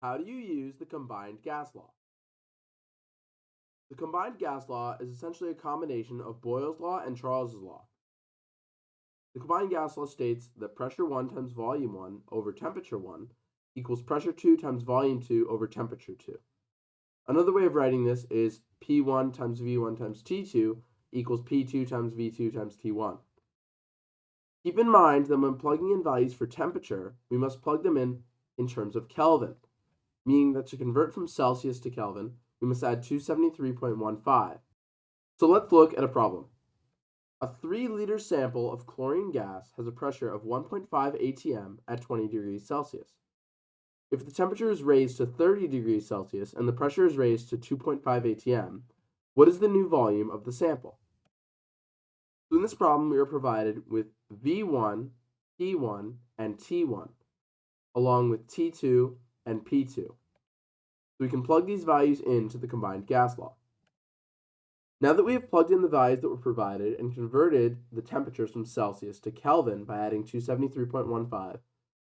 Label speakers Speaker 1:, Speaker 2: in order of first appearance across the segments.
Speaker 1: How do you use the combined gas law? The combined gas law is essentially a combination of Boyle's law and Charles's law. The combined gas law states that pressure 1 times volume 1 over temperature 1 equals pressure 2 times volume 2 over temperature 2. Another way of writing this is P1 times V1 times T2 equals P2 times V2 times T1. Keep in mind that when plugging in values for temperature, we must plug them in terms of Kelvin, meaning that to convert from Celsius to Kelvin, we must add 273.15. So let's look at a problem. A 3-liter sample of chlorine gas has a pressure of 1.5 atm at 20 degrees Celsius. If the temperature is raised to 30 degrees Celsius and the pressure is raised to 2.5 atm, what is the new volume of the sample? So in this problem, we are provided with V1, P1, and T1, along with T2 and P2. So we can plug these values into the combined gas law. Now that we have plugged in the values that were provided and converted the temperatures from Celsius to Kelvin by adding 273.15,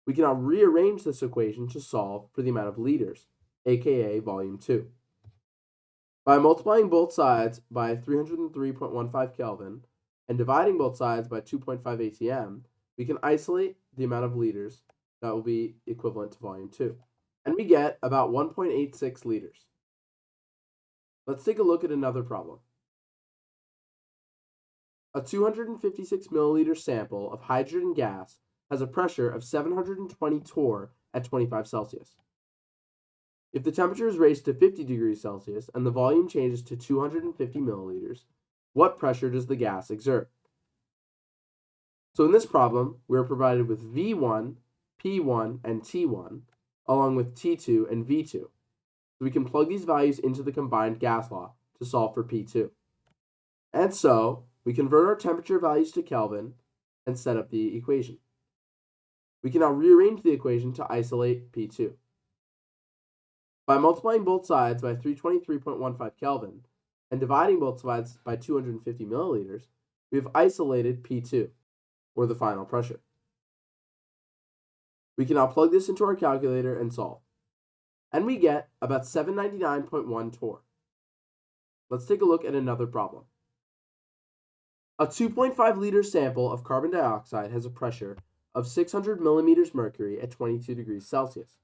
Speaker 1: we can now rearrange this equation to solve for the amount of liters, aka volume 2. By multiplying both sides by 303.15 Kelvin and dividing both sides by 2.5 atm, we can isolate the amount of liters that will be equivalent to volume 2. And we get about 1.86 liters. Let's take a look at another problem. A 256 milliliter sample of hydrogen gas has a pressure of 720 torr at 25 Celsius. If the temperature is raised to 50 degrees Celsius and the volume changes to 250 milliliters, what pressure does the gas exert? So in this problem, we are provided with V1, P1, and T1, along with T2 and V2. So we can plug these values into the combined gas law to solve for P2. And so, we convert our temperature values to Kelvin and set up the equation. We can now rearrange the equation to isolate P2. By multiplying both sides by 323.15 Kelvin and dividing both sides by 250 milliliters, we have isolated P2, or the final pressure. We can now plug this into our calculator and solve. And we get about 799.1 torr. Let's take a look at another problem. A 2.5 liter sample of carbon dioxide has a pressure of 600 millimeters mercury at 22 degrees Celsius.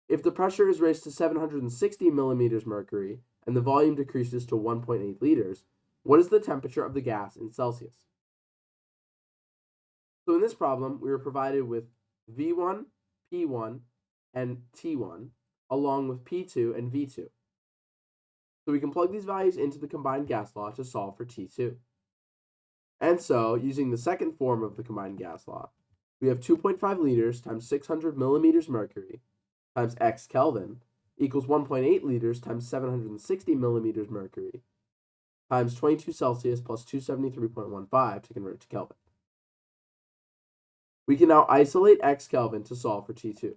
Speaker 1: If the pressure is raised to 760 millimeters mercury and the volume decreases to 1.8 liters, what is the temperature of the gas in Celsius? So in this problem, we were provided with V1, P1, and T1, along with P2 and V2. So we can plug these values into the combined gas law to solve for T2. And so, using the second form of the combined gas law, we have 2.5 liters times 600 millimeters mercury times X Kelvin equals 1.8 liters times 760 millimeters mercury times 22 Celsius plus 273.15 to convert to Kelvin. We can now isolate X Kelvin to solve for T2.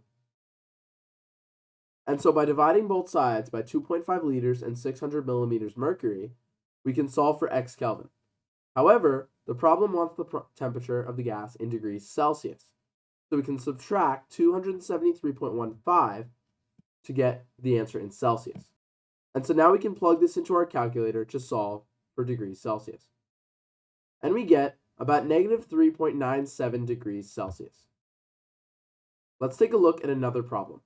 Speaker 1: And so by dividing both sides by 2.5 liters and 600 millimeters mercury, we can solve for X Kelvin. However, the problem wants the temperature of the gas in degrees Celsius. So we can subtract 273.15 to get the answer in Celsius. And so now we can plug this into our calculator to solve for degrees Celsius. And we get about negative 3.97 degrees Celsius. Let's take a look at another problem.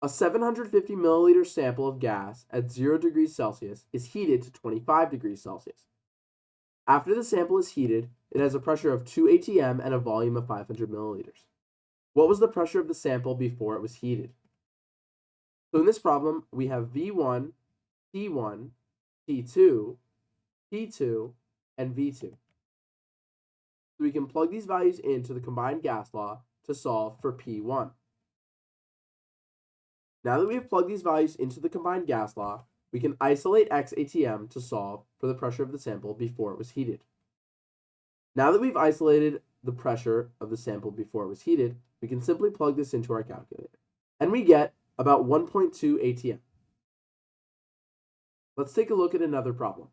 Speaker 1: A 750 milliliter sample of gas at 0 degrees Celsius is heated to 25 degrees Celsius. After the sample is heated, it has a pressure of 2 atm and a volume of 500 milliliters. What was the pressure of the sample before it was heated? So in this problem, we have V1, T1, T2, P2, and V2. So we can plug these values into the combined gas law to solve for P1. Now that we have plugged these values into the combined gas law, we can isolate X atm to solve for the pressure of the sample before it was heated. Now that we've isolated the pressure of the sample before it was heated, we can simply plug this into our calculator. And we get about 1.2 atm. Let's take a look at another problem.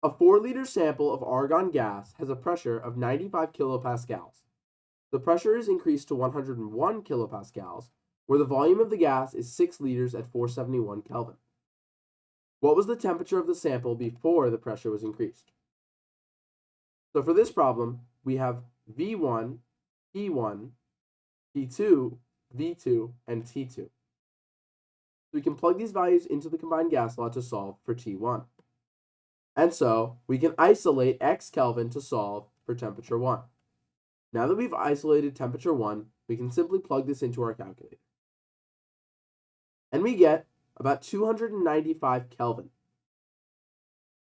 Speaker 1: A 4-liter sample of argon gas has a pressure of 95 kilopascals. The pressure is increased to 101 kilopascals where the volume of the gas is 6 liters at 471 Kelvin. What was the temperature of the sample before the pressure was increased? So for this problem, we have V1, P1, P2, V2, and T2. We can plug these values into the combined gas law to solve for T1. And so we can isolate X Kelvin to solve for temperature 1. Now that we've isolated temperature 1, we can simply plug this into our calculator. And we get about 295 Kelvin.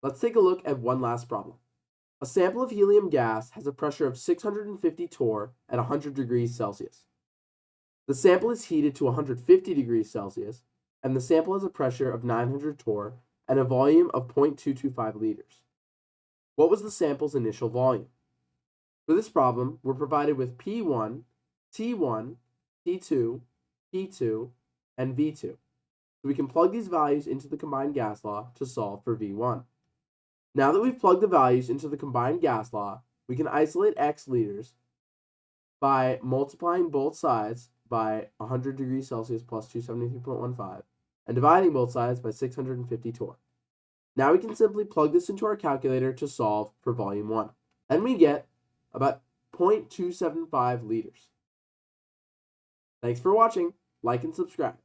Speaker 1: Let's take a look at one last problem. A sample of helium gas has a pressure of 650 torr at 100 degrees Celsius. The sample is heated to 150 degrees Celsius, and the sample has a pressure of 900 torr and a volume of 0.225 liters. What was the sample's initial volume? For this problem, we're provided with P1, T1, T2, P2, and V2. So we can plug these values into the combined gas law to solve for V1. Now that we've plugged the values into the combined gas law, we can isolate X liters by multiplying both sides by 100 degrees Celsius plus 273.15 and dividing both sides by 650 torr. Now we can simply plug this into our calculator to solve for volume 1, and we get about 0.275 liters. Thanks for watching. Like and subscribe.